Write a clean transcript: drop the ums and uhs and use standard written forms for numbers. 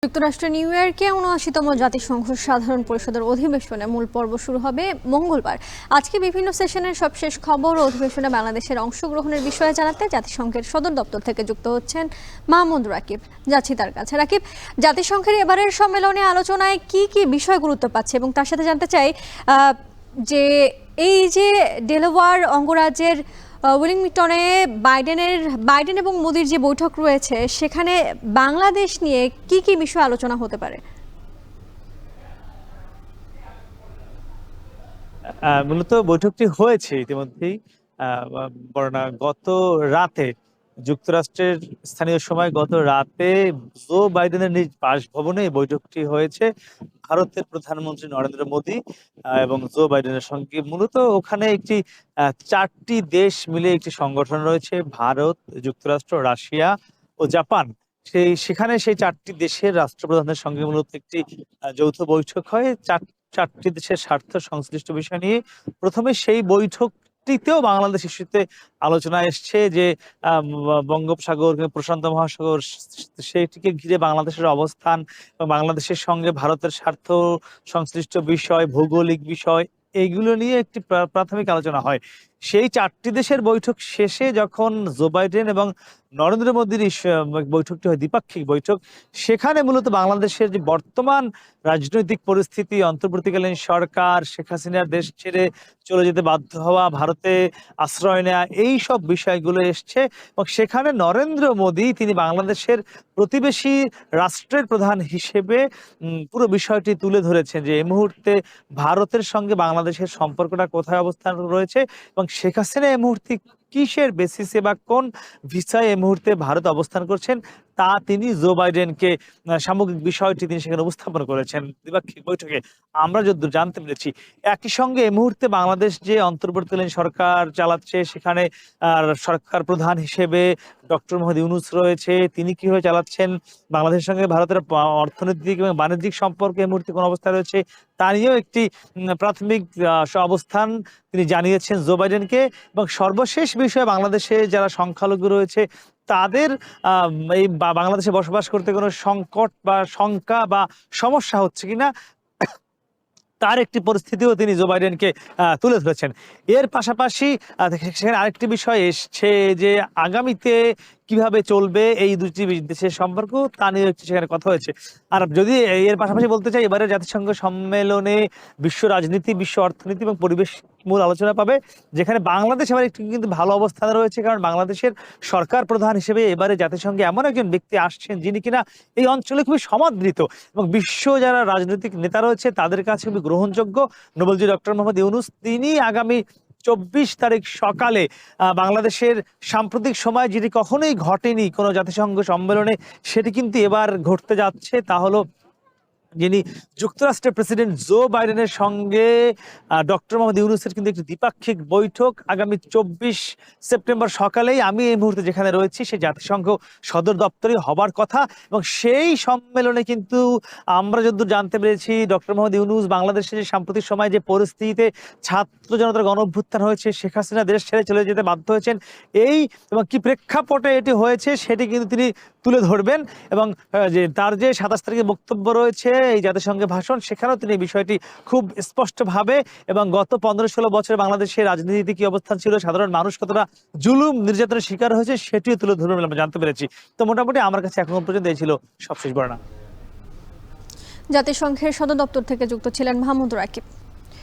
যুক্তরাষ্ট্রের নিউ ইয়র্কে ৭৯তম জাতিসংঘ সাধারণ পরিষদের অধিবেশনে মূল পর্ব শুরু হবে মঙ্গলবার। আজকে বিভিন্ন সেশনের সবশেষ খবর ও অধিবেশনে বাংলাদেশের অংশগ্রহণের বিষয়ে জানাতে জাতিসংঘের সদর দপ্তর থেকে যুক্ত হচ্ছেন মাহমুদ রাকিব। যাচ্ছি তার কাছে। রাকিব, জাতিসংঘের এবারের সম্মেলনে আলোচনায় কি কি বিষয় গুরুত্ব পাচ্ছে এবং তার সাথে জানতে চাই যে এই যে ডেলাওয়্যার অঙ্গরাজ্যের ওয়েলিংটনে বাইডেন এবং মোদির যে বৈঠক রয়েছে সেখানে বাংলাদেশ নিয়ে কি কি বিষয় আলোচনা হতে পারে? মূলত বৈঠকটি হয়েছে ইতিমধ্যেই। বরনা গত রাতে যুক্তরাষ্ট্রের স্থানীয় সময় গত রাতে জো বাইডেনের নিজ বাসভবনে এই বৈঠকটি হয়েছে ভারতের প্রধানমন্ত্রী নরেন্দ্র মোদী এবং জো বাইডেনের সঙ্গে। মূলত ওখানে একটি ৪টি দেশ মিলে একটি সংগঠন রয়েছে, ভারত, যুক্তরাষ্ট্র, রাশিয়া ও জাপান। সেখানে সেই ৪টি দেশের রাষ্ট্রপ্রধানের সঙ্গে মূলত একটি যৌথ বৈঠক হয়। চারটি দেশের স্বার্থ সংশ্লিষ্ট বিষয় নিয়ে। প্রথমে সেই বৈঠকটিতেও বাংলাদেশ ইস্যুতে আলোচনা এসছে যে বঙ্গোপসাগর, প্রশান্ত মহাসাগর, সেটিকে ঘিরে বাংলাদেশের অবস্থান এবং বাংলাদেশের সঙ্গে ভারতের স্বার্থ সংশ্লিষ্ট বিষয়, ভৌগোলিক বিষয়, এইগুলো নিয়ে একটি প্রাথমিক আলোচনা হয়। সেই ৪টি দেশের বৈঠক শেষে যখন জো বাইডেন এবং নরেন্দ্র মোদীর বৈঠকটি হয়, দ্বিপাক্ষিক বৈঠক, সেখানে মূলত বাংলাদেশের যে বর্তমান রাজনৈতিক পরিস্থিতি, অন্তর্বর্তীকালীন সরকার, শেখ হাসিনার দেশ ছেড়ে চলে যেতে বাধ্য হওয়া, ভারতে আশ্রয় নেওয়া, এই সব বিষয়গুলো এসছে। এবং সেখানে নরেন্দ্র মোদী তিনি বাংলাদেশের প্রতিবেশী রাষ্ট্রের প্রধান হিসেবে পুরো বিষয়টি তুলে ধরেছেন যে এই মুহূর্তে ভারতের সঙ্গে বাংলাদেশের সম্পর্কটা কোথায় অবস্থান রয়েছে এবং শেখ হাসিনা এই মুহূর্তে কিসের বেসিসে বা কোন ভিসায় এই মুহূর্তে ভারত অবস্থান করছেন তা তিনি জো বাইডেনকে সামগ্রিক বিষয়টি তিনি সেখানে উপস্থাপন করেছেন দ্বিপাক্ষিক বৈঠকে। আমরা যতদূর জানতে পেরেছি, একই সঙ্গে এই মুহূর্তে বাংলাদেশ যে অন্তর্বর্তীকালীন সরকার চালাচ্ছে সেখানে সরকার প্রধান হিসেবে ডক্টর মোহাম্মদ ইউনূস রয়েছে। তিনি কিভাবে চালাচ্ছেন, বাংলাদেশের সঙ্গে ভারতের অর্থনৈতিক এবং বাণিজ্যিক সম্পর্ক এই মুহূর্তে কোন অবস্থায় রয়েছে তা নিয়েও একটি প্রাথমিক অবস্থান তিনি জানিয়েছেন জো বাইডেনকে। এবং সর্বশেষ বিষয়ে বাংলাদেশে যারা সংখ্যালঘু রয়েছে তাদের এই বাংলাদেশে বসবাস করতে কোনো সংকট বা শঙ্কা বা সমস্যা হচ্ছে কিনা তার একটি পরিস্থিতিও তিনি জো বাইডেনকে তুলে ধরেছেন। এর পাশাপাশি সেখানে আরেকটি বিষয় এসছে যে আগামীতে কিভাবে চলবে এই দুটি দেশের সম্পর্ক তা নিয়ে সেখানে কথা হয়েছে। আর যদি এর পাশাপাশি বলতে চাই, এবারে জাতিসংঘ সম্মেলনে বিশ্ব রাজনীতি, বিশ্ব অর্থনীতি এবং পরিবেশ মূল আলোচনা পাবে, যেখানে বাংলাদেশ এবার একটু কিন্তু ভালো অবস্থানে রয়েছে, কারণ বাংলাদেশের সরকার প্রধান হিসেবে এবারে জাতিসংঘে এমন একজন ব্যক্তি আসছেন যিনি কিনা এই অঞ্চলে খুবই সমাদৃত এবং বিশ্ব যারা রাজনৈতিক নেতা রয়েছে তাদের কাছে খুবই গ্রহণযোগ্য। নোবেলজয়ী ডক্টর মোহাম্মদ ইউনূস তিনি আগামী ২৪ তারিখ সকালে বাংলাদেশের সাম্প্রতিক সময় যেটি কখনোই ঘটেনি কোনো জাতিসংঘ সম্মেলনে, সেটি কিন্তু এবার ঘটতে যাচ্ছে। তা হলো যিনি যুক্তরাষ্ট্রের প্রেসিডেন্ট জো বাইডেনের সঙ্গে ডক্টর মোহাম্মদ ইউনূসের কিন্তু একটি দ্বিপাক্ষিক বৈঠক আগামী ২৪ সেপ্টেম্বর সকালেই। আমি এই মুহূর্তে যেখানে রয়েছি সেই জাতিসংঘ সদর দপ্তরে হবার কথা এবং সেই সম্মেলনে কিন্তু আমরা যতদূর জানতে পেরেছি ডক্টর মোহাম্মদ ইউনূস বাংলাদেশের যে সাম্প্রতিক সময় যে পরিস্থিতিতে ছাত্র জনতার গণঅভ্যুত্থান হয়েছে, শেখ হাসিনা দেশ ছেড়ে চলে যেতে বাধ্য হয়েছেন, এই এবং কি প্রেক্ষাপটে এটি হয়েছে সেটি কিন্তু তিনি তুলে ধরবেন। এবং যে তার যে ২৭ তারিখে বক্তব্য রয়েছে এই জাতিসংঘে ভাষণ, সেখানেও তিনি এই বিষয়টি খুব স্পষ্টভাবে এবং গত ১৫-১৬ বছরে বাংলাদেশের রাজনীতিতে কি অবস্থান ছিল, সাধারণ মানুষ কতটা জুলুম নির্যাতনের শিকার হয়েছে সেটিও তুলে ধরবেন বলে আমরা জানতে পেরেছি। তো মোটামুটি আমার কাছে এখন পর্যন্ত এই ছিল সবশেষ বর্ণনা। জাতিসংঘের সদর দপ্তর থেকে যুক্ত ছিলেন মাহমুদ রাকিব।